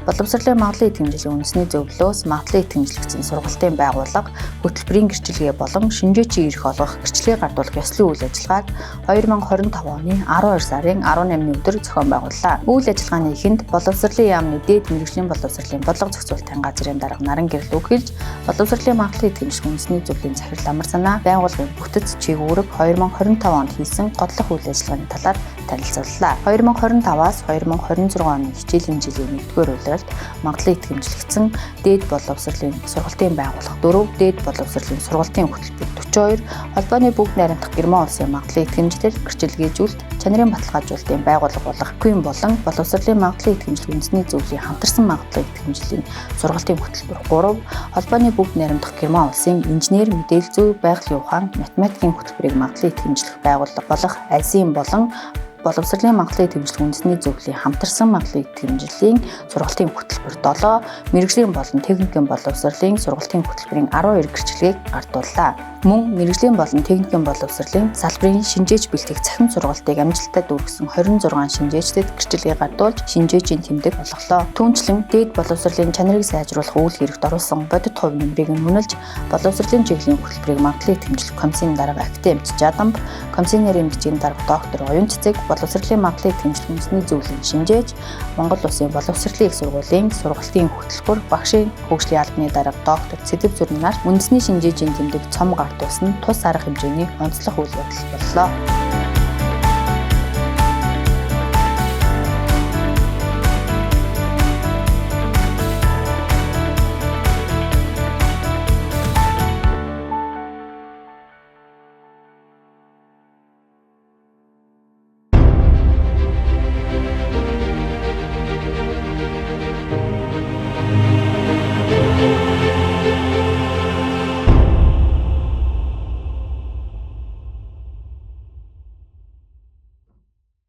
Боловсролын магадлалын итгэмжлийн үндэсний зөвлөлөөс магадлалын итгэмжлэгдсэн сургалтын байгууллага, хөтөлбөрийн гэрчлэгээ болон шинжээчийн эрх олгох гэрчлэгээ гардуулах ёслол үйл ажиллагааг 2025 оны 12 сарын 18-ны өдөр зохион байгууллаа. Үйл ажиллагааны эхэнд боловсролын яамны дээд мэргэжлийн боловсролын бодлого зохицуулалтын газрын дарга наран гэрэл өгүүлж, боловсролын магадлалын итгэмжлэх үндэсний зөвлөлийн захирал амар санаа, байгууллагын бүтэц чиглэлөөр 2025 онд хийсэн готлох үйл ажиллагааны талаар танилцууллаа. 2025-аас 2026 оны хичээлийн жилийн 1-р улиралд магадлалын итгэмжлэгдсэн дээд боловсролын сургалтын байгууллага 4, дээд боловсролын сургалтын хөтөлбөр 42, холбооны бүгд найрамдах Герман улсын магадлалын итгэмжлэл гэрчлэгээжүүлэлт, чанарын баталгаажуулалтын байгууллага болох КЮМ болон боловсролын магадлалын итгэмжлэх үндэсний зөвлөлийн хамтарсан магадлалын итгэмжлийн сургалтын хөтөлбөр 3, холбооны бүгд найрамдах Герман улсын инженер, мэдээлэл зүй, байгалийн ухаан, математикийн хөтөлбөрийг магадлалын итгэмжлэх байгууллага болох АСИН болон боловсролын магадлалын итгэмжлэх үндэсний зөвлөлийн хамтарсан магадлалын итгэмжлийн сургалтын хөтөлбөр 7, мэргэжлийн болон техникийн боловсролын сургалтын хөтөлбөрийн 12 гэрчлэгийг гартууллаа. Мөн мэргэжлийн болон техникийн боловсролын салбарын шинжээч бэлтгэх цахим сургалтыг амжилттай дүүргэсэн 26 шинжээчдэд гэрчлэгээ гартуулж шинжээчийн тэмдэг олголоо. Түүнчлэн дээд боловсролын чанарыг сайжруулах үйл хэрэгт оруулсан бодит хувь нэмрийг нэмэлж, боловсролын чиглэлийн хөтөлбөрийг магадлалын итгэмжлэх комиссийн дарга Актемч Жадамб, комиссийн нэрийн бичгийн дарга доктор Оюун Цэцэг, боловсролын магадлалын итгэмжлэх үндэсний зөвлөлийн шинжээч, Монгол Улсын боловсролын их сургуулийн сургалтын хөтөлбөр багшийн хөгжлийн албаны дарга доктор Цэдэв Зүрнаар үндэсний шинжээчийн тэмдэг цом гартуулсан тус арга хэмжээний онцлог үйл явдал боллоо.